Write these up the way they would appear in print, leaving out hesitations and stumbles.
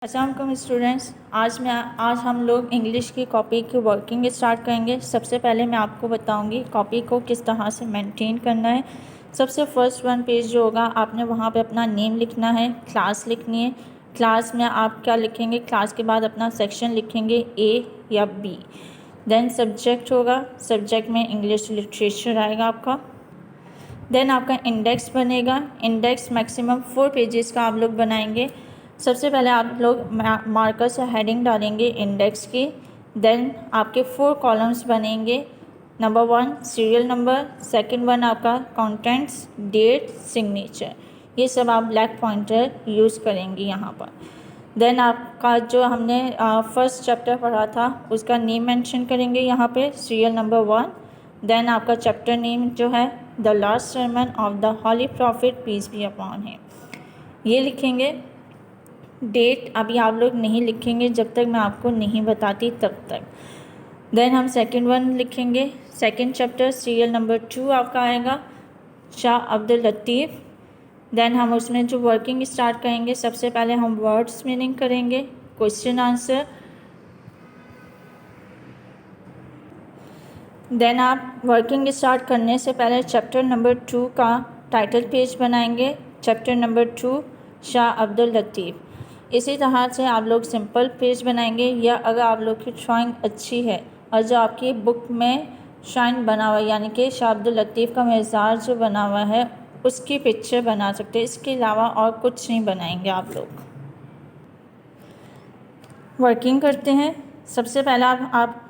अस्सलाम वालेकुम स्टूडेंट्स। आज हम लोग इंग्लिश की कॉपी की वर्किंग स्टार्ट करेंगे। सबसे पहले मैं आपको बताऊंगी कॉपी को किस तरह से मेंटेन करना है। सबसे फर्स्ट वन पेज जो होगा आपने वहाँ पे अपना नेम लिखना है, क्लास लिखनी है। क्लास में आप क्या लिखेंगे, क्लास के बाद अपना सेक्शन लिखेंगे ए या बी। देन सब्जेक्ट होगा, सब्जेक्ट में इंग्लिश लिटरेचर आएगा आपका। देन आपका इंडेक्स बनेगा। इंडेक्स मैक्सिमम 4 पेजेस का आप लोग बनाएंगे। सबसे पहले आप लोग मार्कर से हेडिंग डालेंगे इंडेक्स की। देन आपके 4 कॉलम्स बनेंगे। Number 1 serial number, second one आपका कंटेंट्स, डेट, सिग्नेचर। ये सब आप ब्लैक पॉइंटर यूज़ करेंगी यहाँ पर। देन आपका जो हमने फर्स्ट चैप्टर पढ़ा था उसका नेम मेंशन करेंगे यहाँ पे, सीरियल नंबर 1। देन आपका चैप्टर नेम जो है the last sermon of the holy prophet peace be upon him, ये लिखेंगे। डेट अभी आप लोग नहीं लिखेंगे जब तक मैं आपको नहीं बताती तब तक। देन हम सेकंड वन लिखेंगे, सेकंड चैप्टर सीरियल नंबर 2 आपका आएगा, शाह अब्दुल लतीफ़। देन हम उसमें जो वर्किंग स्टार्ट करेंगे, सबसे पहले हम वर्ड्स मीनिंग करेंगे, क्वेश्चन आंसर। देन आप वर्किंग स्टार्ट करने से पहले चैप्टर नंबर 2 का टाइटल पेज बनाएंगे, चैप्टर नंबर 2 शाह अब्दुल लतीफ़। इसी तरह से आप लोग सिंपल पेज बनाएंगे, या अगर आप लोग की ड्राइंग अच्छी है और जो आपकी बुक में शाइन बना हुआ है यानी कि शाह अब्दुल लतीफ़ का मज़ार जो बना हुआ है उसकी पिक्चर बना सकते हैं। इसके अलावा और कुछ नहीं बनाएंगे आप लोग। वर्किंग करते हैं। सबसे पहला आप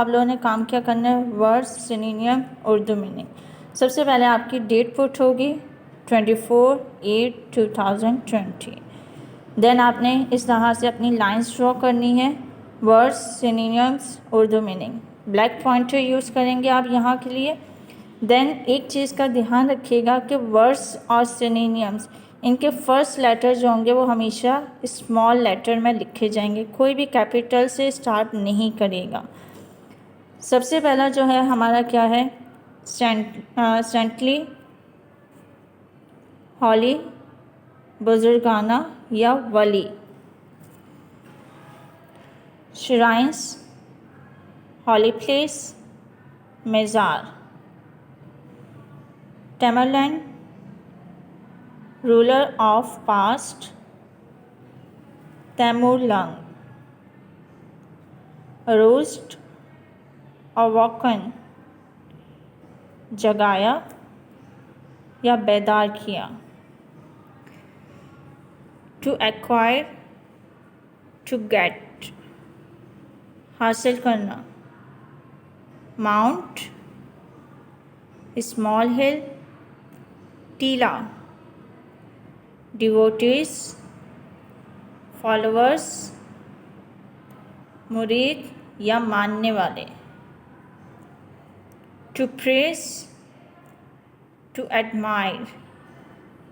लोगों ने काम क्या करना है, वर्ड्स, सिनोनिम, उर्दू मीनिंग। सबसे पहले आपकी डेट पुट होगी 24/8/2020। देन आपने इस तरह से अपनी लाइंस ड्रॉ करनी है, words, synonyms, Urdu meaning. Black pointer use करेंगे आप यहाँ के लिए। देन एक चीज़ का ध्यान रखिएगा कि वर्ड्स और सिनोनिम्स, इनके फर्स्ट लेटर जो होंगे वो हमेशा स्मॉल लेटर में लिखे जाएंगे, कोई भी कैपिटल से स्टार्ट नहीं करेगा। सबसे पहला जो है हमारा क्या है, सेंटली, हॉली, बुजुर्गाना या वली। श्राइन्स, हॉली प्लेस, मज़ार। Tamerlane, ruler of past, Timurlang. रोस्ट और वॉकन, जगाया या बेदार किया। टू एक्वायर, टू गेट, हासिल करना। माउंट, स्मॉल हिल, टीला। डिवोटीज, फॉलोअर्स, मुरीद या मानने वाले। टू प्रेस, टू एडमायर,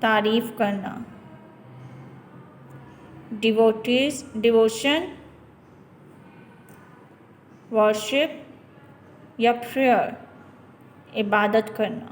तारीफ करना। डिवोटीज, डिवोशन, वर्शिप या प्रेयर, इबादत करना।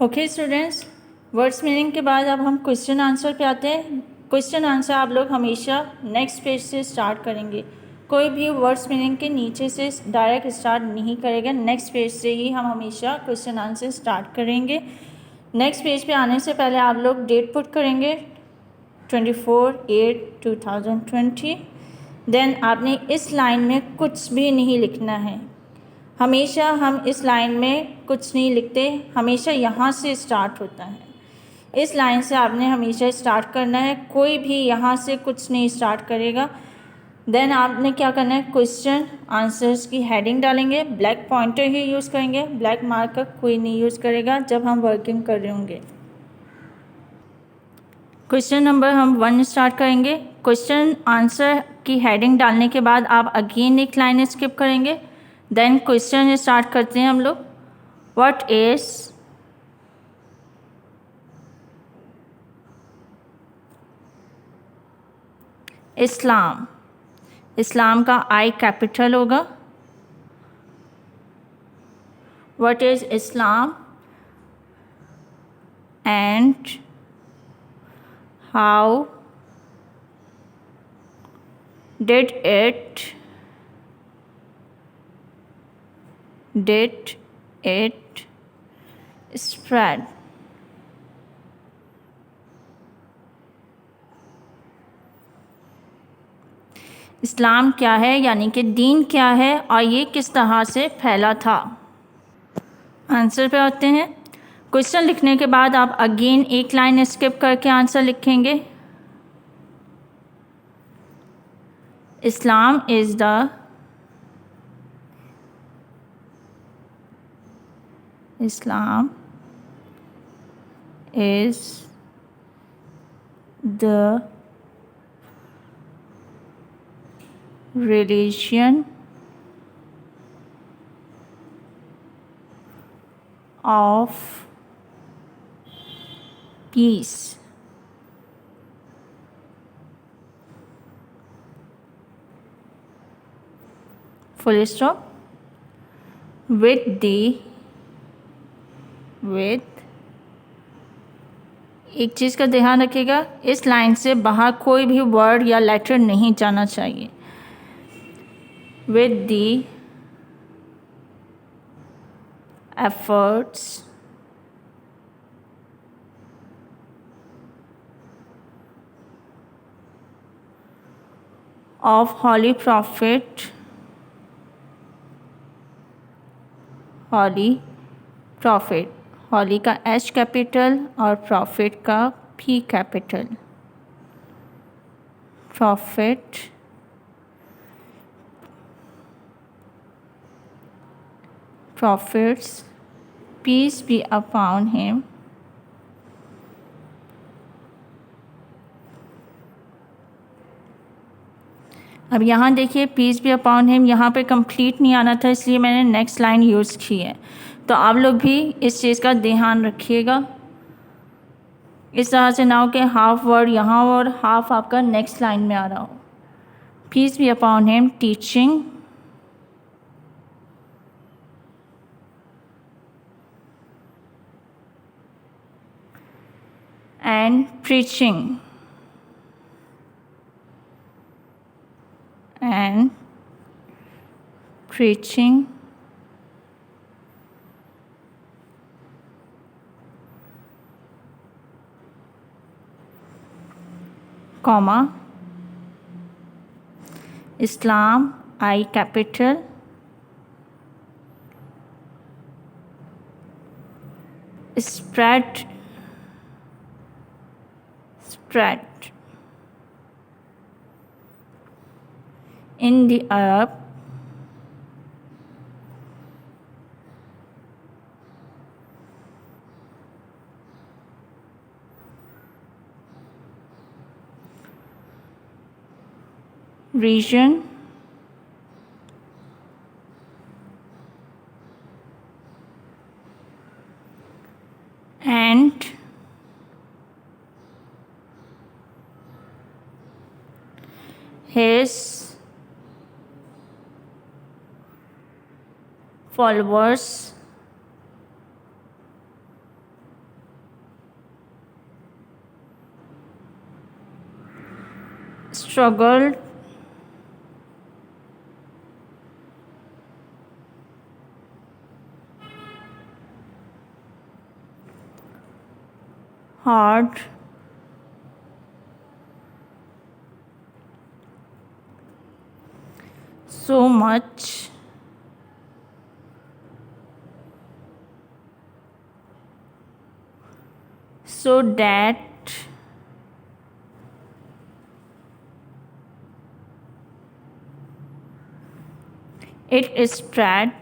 ओके स्टूडेंट्स, वर्ड्स मीनिंग के बाद अब हम क्वेश्चन आंसर पे आते हैं। क्वेश्चन आंसर आप लोग हमेशा नेक्स्ट पेज से स्टार्ट करेंगे, कोई भी वर्ड्स मीनिंग के नीचे से डायरेक्ट स्टार्ट नहीं करेगा, नेक्स्ट पेज से ही हम हमेशा क्वेश्चन आंसर स्टार्ट करेंगे। नेक्स्ट पेज पे आने से पहले आप लोग डेट पुट करेंगे 24/8/2020। देन आपने इस लाइन में कुछ भी नहीं लिखना है, हमेशा हम इस लाइन में कुछ नहीं लिखते, हमेशा यहाँ से स्टार्ट होता है। इस लाइन से आपने हमेशा स्टार्ट करना है, कोई भी यहाँ से कुछ नहीं स्टार्ट करेगा। देन आपने क्या करना है, क्वेश्चन आंसर्स की हेडिंग डालेंगे, ब्लैक पॉइंटर ही यूज़ करेंगे, ब्लैक मार्कर कोई नहीं यूज़ करेगा जब हम वर्किंग कर रहे होंगे। क्वेश्चन नंबर हम 1 स्टार्ट करेंगे। क्वेश्चन आंसर की हेडिंग डालने के बाद आप अगेन एक लाइन स्किप करेंगे। देन क्वेश्चन स्टार्ट करते हैं हम लोग, व्हाट इज इस्लाम। इस्लाम का आई कैपिटल होगा। What is Islam and how did it spread. इस्लाम क्या है यानी कि दीन क्या है और ये किस तरह से फैला था। आंसर पे आते हैं। क्वेश्चन लिखने के बाद आप अगेन एक लाइन स्किप करके आंसर लिखेंगे। Islam is the Islam is the religion of peace. Full stop. with एक चीज़ का ध्यान रखिएगा, इस लाइन से बाहर कोई भी वर्ड या लेटर नहीं जाना चाहिए। with the efforts of Holy Prophet, holy का एच कैपिटल और प्रॉफिट का P capital, prophet prophets peace be upon him अब यहाँ देखिए पीस बी अपॉन हिम, यहाँ पे कंप्लीट नहीं आना था इसलिए मैंने नेक्स्ट लाइन यूज़ की है। तो आप लोग भी इस चीज़ का ध्यान रखिएगा, इस तरह से ना हो कि हाफ वर्ड यहाँ और हाफ आपका नेक्स्ट लाइन में आ रहा हो। Peace be upon him teaching and preaching comma Islam I capital spread in the Arab region and his followers struggled hard so much so that it spread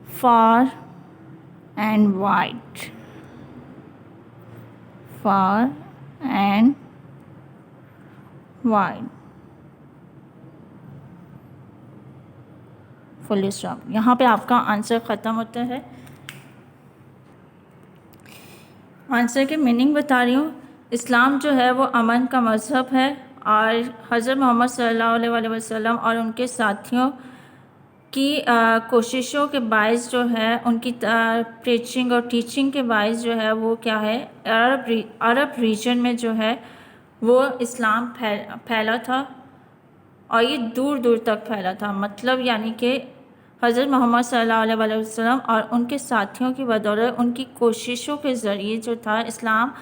far and wide, full stop. यहाँ पे आपका answer ख़त्म होता है। Answer की meaning बता रही हूँ। इस्लाम जो है वो अमन का मज़हब है और हज़रत मोहम्मद सल्लल्लाहु अलैहि वसल्लम और उनके साथियों की कोशिशों के बायस जो है, उनकी प्रीचिंग और टीचिंग के बायस जो है वो क्या है, अरब रीजन में जो है वो इस्लाम फैला था और ये दूर दूर तक फैला था। मतलब यानी कि हज़रत मोहम्मद सल्लल्लाहु अलैहि वसल्लम और उनके साथियों की बदौलत, उनकी कोशिशों के ज़रिए जो था इस्लाम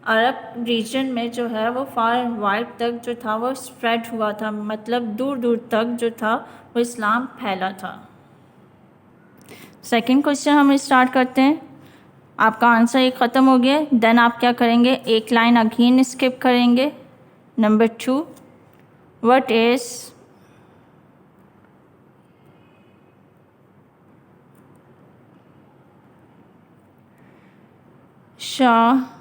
अरब रीजन में जो है वो फार एंड वाइड तक जो था वो स्प्रेड हुआ था। मतलब दूर दूर तक जो था वो इस्लाम फैला था। सेकंड क्वेश्चन हम स्टार्ट करते हैं। आपका आंसर एक ख़त्म हो गया, देन आप क्या करेंगे, एक लाइन अगेन स्किप करेंगे। Number 2, what is Shah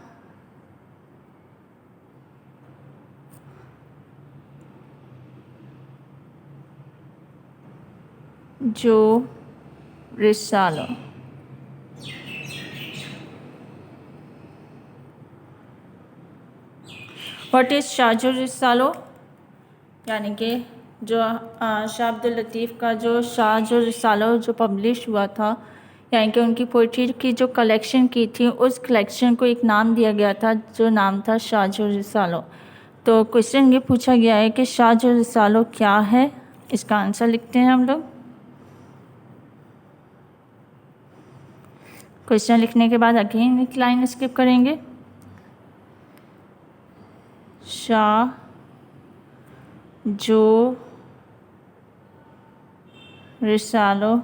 Jo Risalo. What is Shah Jo Risalo, यानी कि जो शाह अब्दुल लतीफ़ का जो शाह जो रिसालो जो पब्लिश हुआ था, यानी कि उनकी पोइट्री की जो कलेक्शन की थी, उस कलेक्शन को एक नाम दिया गया था जो नाम था शाह जो रिसालो। तो क्वेश्चन ये पूछा गया है कि शाह जो रिसालो क्या है। इसका आंसर लिखते हैं हम लोग। क्वेश्चन लिखने के बाद अगेन एक लाइन स्किप करेंगे। Shah Jo Risalo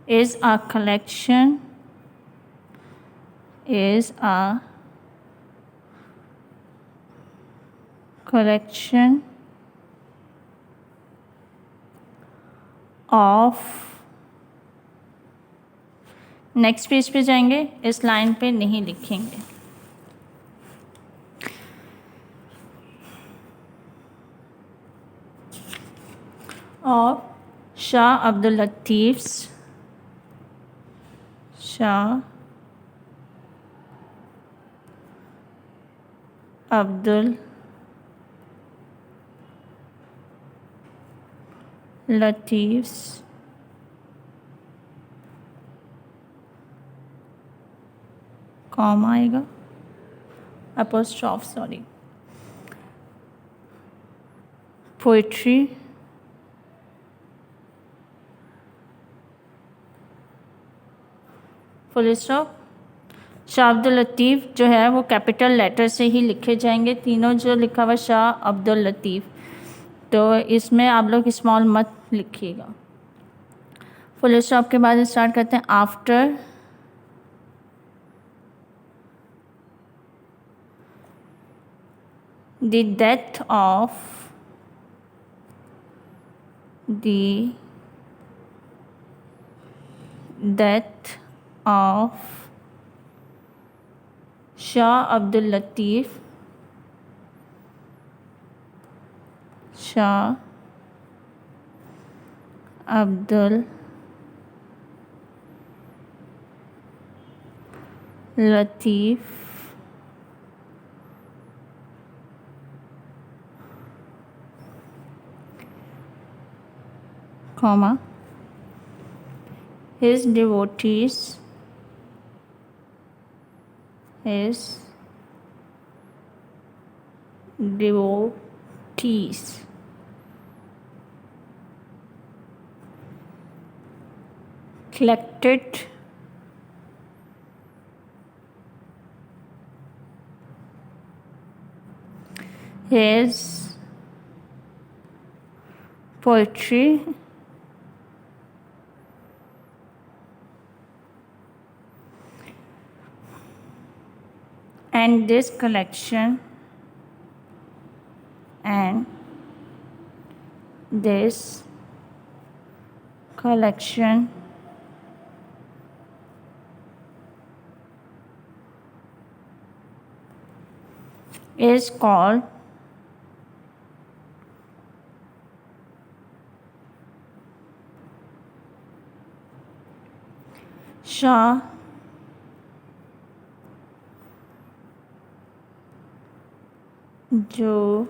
is a collection of, next page पे जाएंगे, इस लाइन पे नहीं लिखेंगे। और शाह अब्दुल लतीफ़ कॉमा आएगा, apostrophe, sorry, poetry full stop. Shah Abdul Latif जो है वो कैपिटल लेटर से ही लिखे जाएंगे, तीनों जो लिखा हुआ शाह अब्दुल लतीफ़, तो इसमें आप लोग स्मॉल मत लिखिएगा। फुल स्टॉप के बाद स्टार्ट करते हैं। After the death of Shah Abdul Latif, comma, his devotees collected his poetry and this collection is called Shah Jo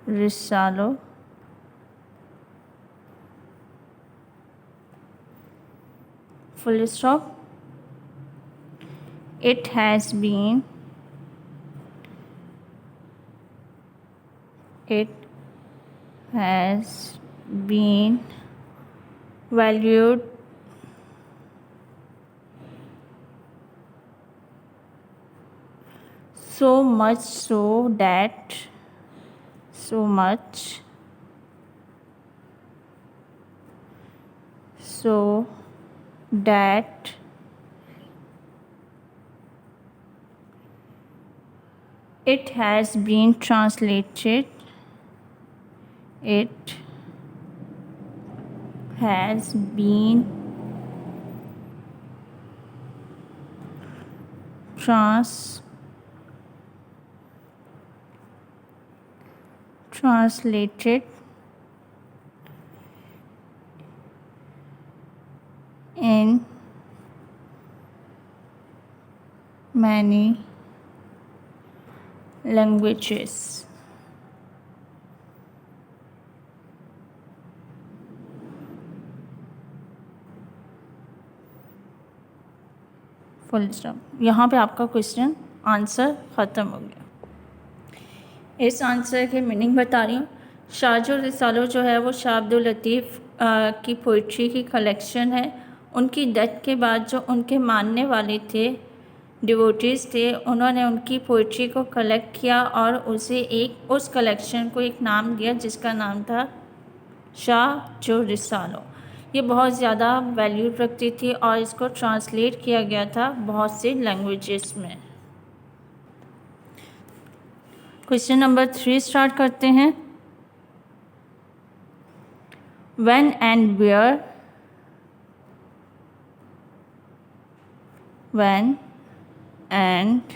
Risalo full stop. It has been valued so much so that it has been translated translated in many languages. Full stop. यहाँ पे आपका question answer ख़त्म हो गया। इस answer के meaning बता रही हूँ। शाहजो रिसालो जो है वो शाह अब्दुल लतीफ़ की पोइट्री की कलेक्शन है। उनकी डेथ के बाद जो उनके मानने वाले थे, डिवोटीज़ थे, उन्होंने उनकी पोइट्री को कलेक्ट किया और उस कलेक्शन को एक नाम दिया जिसका नाम था शाहजो रिसालो। ये बहुत ज़्यादा वैल्यू रखती थी और इसको ट्रांसलेट किया गया था बहुत से लैंग्वेजेस में। क्वेश्चन नंबर 3 स्टार्ट करते हैं। When and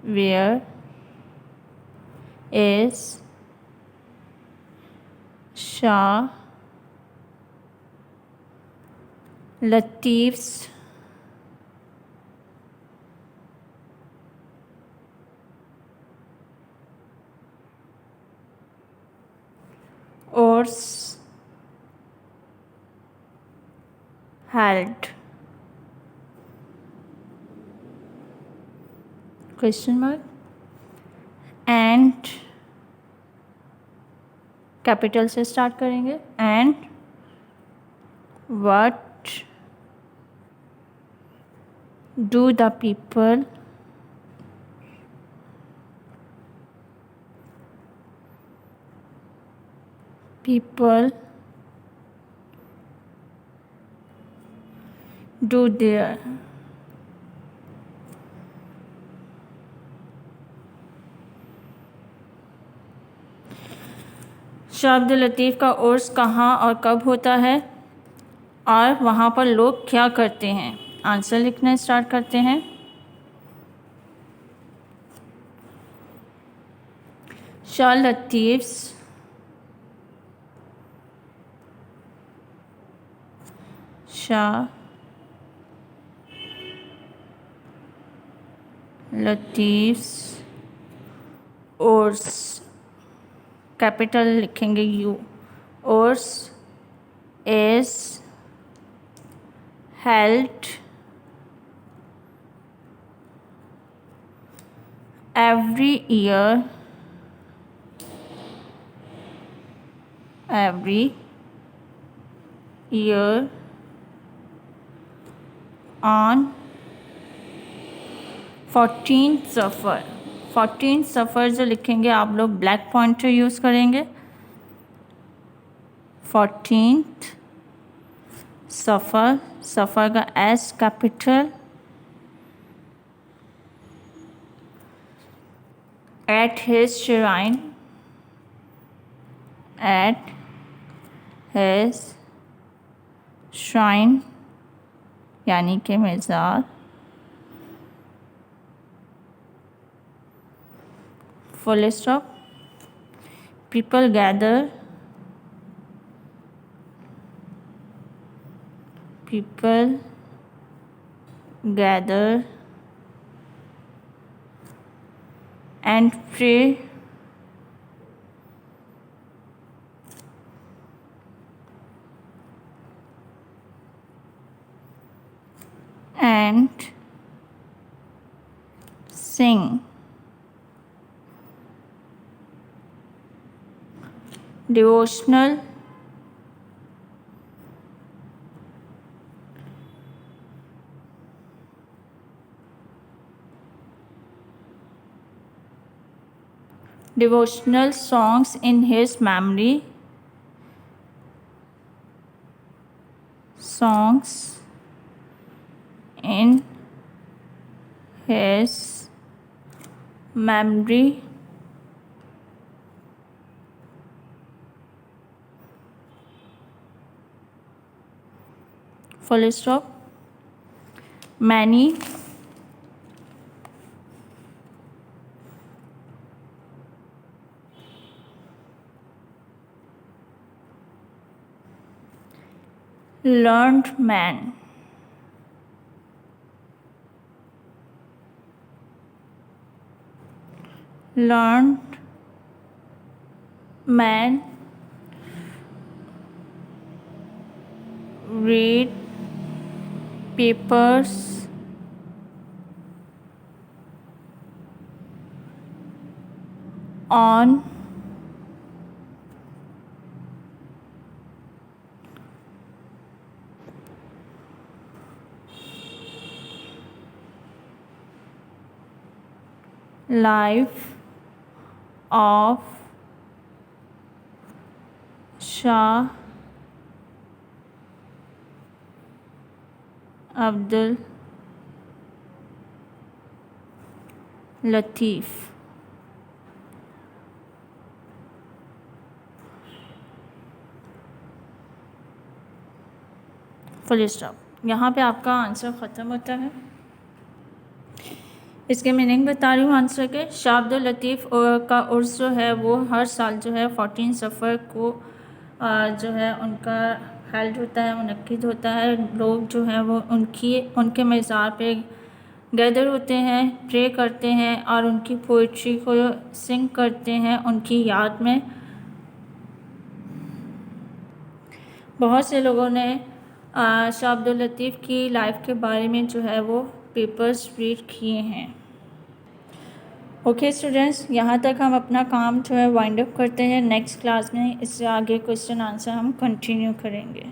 where is Shah Latif's course held? Question mark. And capital से स्टार्ट करेंगे। And what do the people do there? Shah Abdul Latif का उर्स कहाँ और कब होता है और वहाँ पर लोग क्या करते हैं? आंसर लिखना स्टार्ट करते हैं। शाह लतीफ़्स उर्स, कैपिटल लिखेंगे you, Urs is held every year on 14th suffer. 14th सफ़र जो लिखेंगे आप लोग ब्लैक पॉइंटर यूज़ करेंगे। 14th सफ़र, सफ़र का S capital, at his shrine यानी कि मज़ार, full stop. people gather and pray and sing. Devotional songs in his memory. Songs in his memory. Full stop. Many learned men read papers on life of Shah Abdul Latif. Full stop. यहाँ पे आपका answer ख़त्म होता है। इसके meaning बता रही हूँ आंसर के। शाह अब्दुल लतीफ़ का उर्स जो है वो हर साल जो है 14 सफ़र को जो है उनका हेल्ड होता है, मुनक्किद होता है। लोग जो हैं वो उनके मज़ार पे गैदर होते हैं, प्रे करते हैं और उनकी पोइट्री को सिंग करते हैं उनकी याद में। बहुत से लोगों ने शाह अब्दुल लतीफ़ की लाइफ के बारे में जो है वो पेपर्स रीड किए हैं। ओके स्टूडेंट्स, यहाँ तक हम अपना काम जो है वाइंड अप करते हैं। नेक्स्ट क्लास में इससे आगे क्वेश्चन आंसर हम कंटिन्यू करेंगे।